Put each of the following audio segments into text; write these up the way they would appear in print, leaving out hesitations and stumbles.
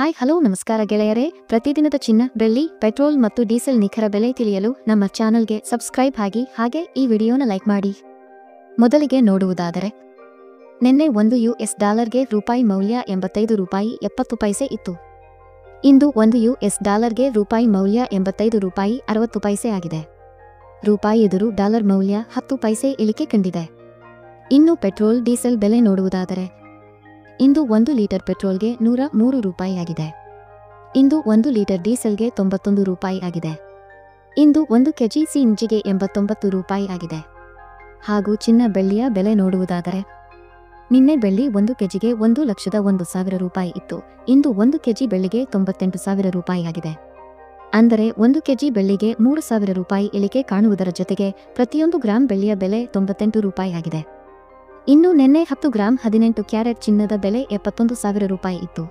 Hi hello ನಮಸ್ಕಾರ ಗೆಳೆಯರೇ. ಪ್ರತಿದಿನದ ಚಿನ್ನ, ಬೆಳ್ಳಿ, ಪೆಟ್ರೋಲ್ ಮತ್ತು ಡೀಸೆಲ್ ನಿಖರ ಬೆಲೆ ತಿಳಿಯಲು ನಮ್ಮ ಚಾನಲ್ಗೆ ಸಬ್ಸ್ಕ್ರೈಬ್ ಆಗಿ, ಹಾಗೆ ಈ ವಿಡಿಯೋನ ಲೈಕ್ ಮಾಡಿ. ಮೊದಲಿಗೆ ನೋಡುವುದಾದರೆ, ನಿನ್ನೆ $1 ರೂಪಾಯಿ ಮೌಲ್ಯ ₹85.70 ಇತ್ತು. ಇಂದು $1 ರೂಪಾಯಿ ಮೌಲ್ಯ ₹85.60 ಆಗಿದೆ. ರೂಪಾಯಿ ಎದುರು ಡಾಲರ್ ಮೌಲ್ಯ 10 ಪೈಸೆ ಇಳಿಕೆ ಕಂಡಿದೆ. ಇನ್ನು ಪೆಟ್ರೋಲ್ ಡೀಸೆಲ್ ಬೆಲೆ ನೋಡುವುದಾದರೆ, ಇಂದು 1 ಲೀಟರ್ ಪೆಟ್ರೋಲ್ಗೆ $103 ಆಗಿದೆ. ಇಂದು 1 ಲೀಟರ್ ಡೀಸೆಲ್ಗೆ $91 ಆಗಿದೆ. ಇಂದು 1 ಕೆಜಿ ಸಿಎನ್ಜಿಗೆ $89 ಆಗಿದೆ. ಹಾಗೂ ಚಿನ್ನ ಬೆಳ್ಳಿಯ ಬೆಲೆ ನೋಡುವುದಾದರೆ, ನಿನ್ನೆ ಬೆಳ್ಳಿ 1 ಕೆಜಿಗೆ $1,01,000 ಇತ್ತು. ಇಂದು 1 ಕೆಜಿ ಬೆಳ್ಳಿಗೆ $98,000 ಆಗಿದೆ. ಅಂದರೆ 1 ಕೆಜಿ ಬೆಳ್ಳಿಗೆ $3,000 ಇಳಿಕೆ ಕಾಣುವುದರ ಜೊತೆಗೆ ಪ್ರತಿಯೊಂದು ಗ್ರಾಂ ಬೆಳ್ಳಿಯ ಬೆಲೆ $98 ಆಗಿದೆ. ಇನ್ನು ನಿನ್ನೆ 10 ಗ್ರಾಂ 18 ಕ್ಯಾರೆಟ್ ಚಿನ್ನದ ಬೆಲೆ $71,000 ಇತ್ತು.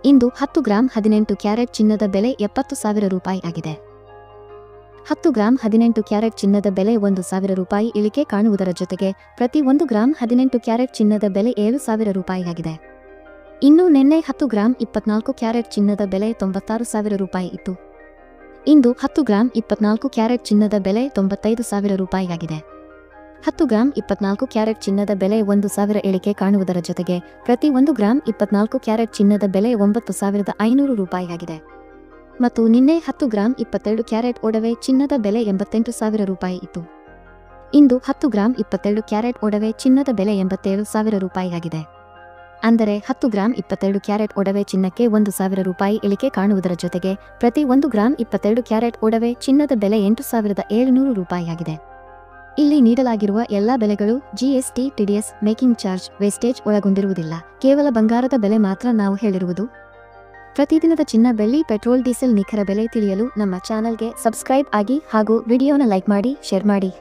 ಇಂದು 10 ಗ್ರಾಂ 18 ಕ್ಯಾರೆಟ್ ಚಿನ್ನದ ಬೆಲೆ $70,000 ಆಗಿದೆ. 10 ಗ್ರಾಂ 18 ಕ್ಯಾರೆಟ್ ಚಿನ್ನದ ಬೆಲೆ $1,000 ಇಳಿಕೆ ಕಾಣುವುದರ ಜೊತೆಗೆ ಪ್ರತಿ 1 ಗ್ರಾಂ 18 ಕ್ಯಾರೆಟ್ ಚಿನ್ನದ ಬೆಲೆ $7,000 ಆಗಿದೆ. ಇನ್ನು ನಿನ್ನೆ 10 ಗ್ರಾಂ 24 ಕ್ಯಾರೆಟ್ ಚಿನ್ನದ ಬೆಲೆ $96,000 ಇತ್ತು. ಇಂದು 10 ಗ್ರಾಂ 24 ಕ್ಯಾರೆಟ್ ಚಿನ್ನದ ಬೆಲೆ $95,000 ಆಗಿದೆ. 10 ಗ್ರಾಂ 24 ಕ್ಯಾರೆಟ್ ಚಿನ್ನದ ಬೆಲೆ 1,000 ಇಳಿಕೆ ಕಾಣುವುದರ ಜೊತೆಗೆ ಪ್ರತಿ 1 ಗ್ರಾಂ 24 ಕ್ಯಾರೆಟ್ ಚಿನ್ನದ ಬೆಲೆ $9,500 ಆಗಿದೆ. ಮತ್ತು ನಿನ್ನೆ 10 ಗ್ರಾಂ 22 ಕ್ಯಾರೆಟ್ ಒಡವೆ ಚಿನ್ನದ ಬೆಲೆ $88,000 ಇತ್ತು. ಇಂದು 10 ಗ್ರಾಂ 22 ಕ್ಯಾರೆಟ್ ಒಡವೆ ಚಿನ್ನದ ಬೆಲೆ $87,000 ಆಗಿದೆ. ಅಂದರೆ 10 ಗ್ರಾಂ 22 ಕ್ಯಾರೆಟ್ ಒಡವೆ ಚಿನ್ನಕ್ಕೆ $1,000 ಇಳಿಕೆ ಕಾಣುವುದರ ಜೊತೆಗೆ ಪ್ರತಿ 1 ಗ್ರಾಂ 22 ಕ್ಯಾರೆಟ್ ಒಡವೆ ಚಿನ್ನದ ಬೆಲೆ $8,700 ಆಗಿದೆ. ಇಲ್ಲಿ ನೀಡಲಾಗಿರುವ ಎಲ್ಲಾ ಬೆಲೆಗಳು GST, TDS, making charge, wastage ಒಳಗೊಂಡಿರುವುದಿಲ್ಲ. ಕೇವಲ ಬಂಗಾರದ ಬೆಲೆ ಮಾತ್ರ ನಾವು ಹೇಳಿರುವುದು. ಪ್ರತಿದಿನದ ಚಿನ್ನ, ಬೆಳ್ಳಿ, ಪೆಟ್ರೋಲ್, ಡೀಸೆಲ್ ನಿಖರ ಬೆಲೆ ತಿಳಿಯಲು ನಮ್ಮ ಚಾನಲ್ಗೆ ಸಬ್ಸ್ಕ್ರೈಬ್ ಆಗಿ ಹಾಗೂ ವಿಡಿಯೋನ ಲೈಕ್ ಮಾಡಿ, ಶೇರ್ ಮಾಡಿ.